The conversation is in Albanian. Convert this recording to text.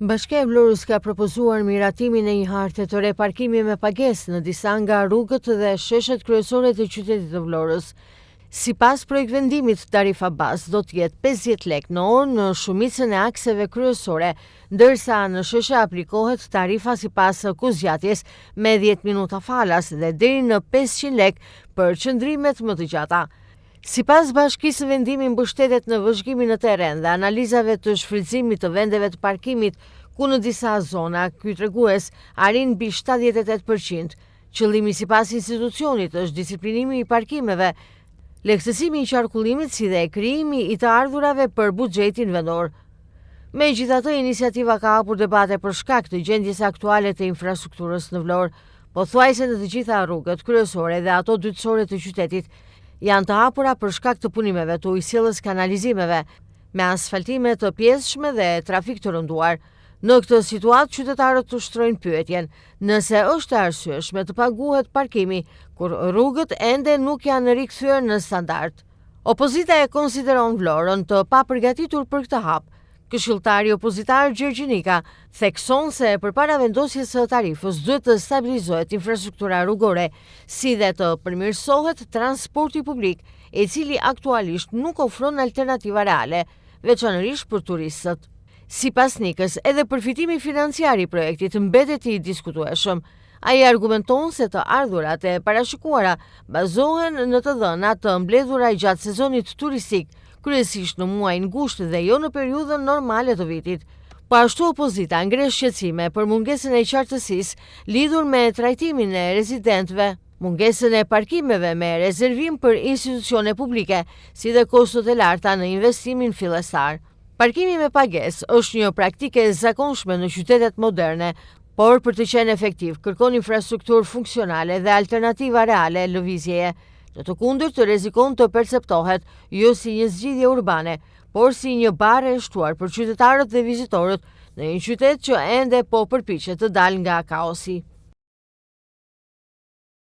Bashkia e Vlorës ka propozuar miratimin e një harte të re parkimi me pagesë në disa nga rrugët dhe sheshet kryesore të qytetit të Vlorës. Sipas projektvendimit, tarifa bazë do të jetë 50 lekë në orë në shumicën e akseve kryesore, ndërsa në sheshe aplikohet tarifa sipas kuzgjatjes me 10 minuta falas dhe deri në 500 lekë për qëndrimet më të gjata. Sipas bashkisë, vendimi mbështetet në vëzhgimin në terren dhe analizave të shfrytëzimit të vendeve të parkimit, ku në disa zona ky tregues arrin mbi 78%. Qëllimi sipas institucionit është disiplinimi i parkimeve, lehtësimi i qarkullimit si dhe krijimi i të ardhurave për buxhetin vendor. Megjithatë, iniciativa ka hapur debate për shkak të gjendjes aktuale të infrastrukturës në Vlorë, pothuajse në të gjitha rrugët kryesore dhe ato dytësore të qytetit janë të hapura për shkak të punimeve të ujësjelljes kanalizimeve, me asfaltime të pjesshme dhe trafik të rënduar. Në këtë situatë, qytetarët të ushtrojnë pyetjen nëse është e arsyeshme të paguhet parkimi kur rrugët ende nuk janë rikthyer në standard. Opozita e konsideron Vlorën të papërgatitur për këtë hap. Këshilltari opozitar Gjergjinika thekson se përpara vendosjes së tarifës duhet të stabilizohet infrastruktura rrugore, si dhe të përmirësohet transporti publik, i cili aktualisht nuk ofron alternativa reale, veçanërisht për turistët. Sipas Nikës, edhe përfitimi financiar i projektit mbetet i diskutueshëm. Ai argumenton se të ardhurat e parashikuara bazohen në të dhëna të mbledhura gjatë sezonit turistik, kryesisht në muajin gusht dhe jo në periudhën normale të vitit. Po ashtu opozita ngre shqetësime për mungesën e qartësisë lidhur me trajtimin e rezidentëve, mungesën e parkimeve me rezervim për institucione publike, si dhe kostot e larta në investimin fillestar. Parkimi me pagesë është një praktike e zakonshme në qytetet moderne, por për të qenë efektiv kërkon infrastrukturë funksionale dhe alternativa reale lëvizjeje. Në të kundërt, rrezikon të perceptohet jo si një zgjidhje urbane, por si një barë e shtuar për qytetarët dhe vizitorët në një qytet që ende po përpiqet të dalë nga kaosi.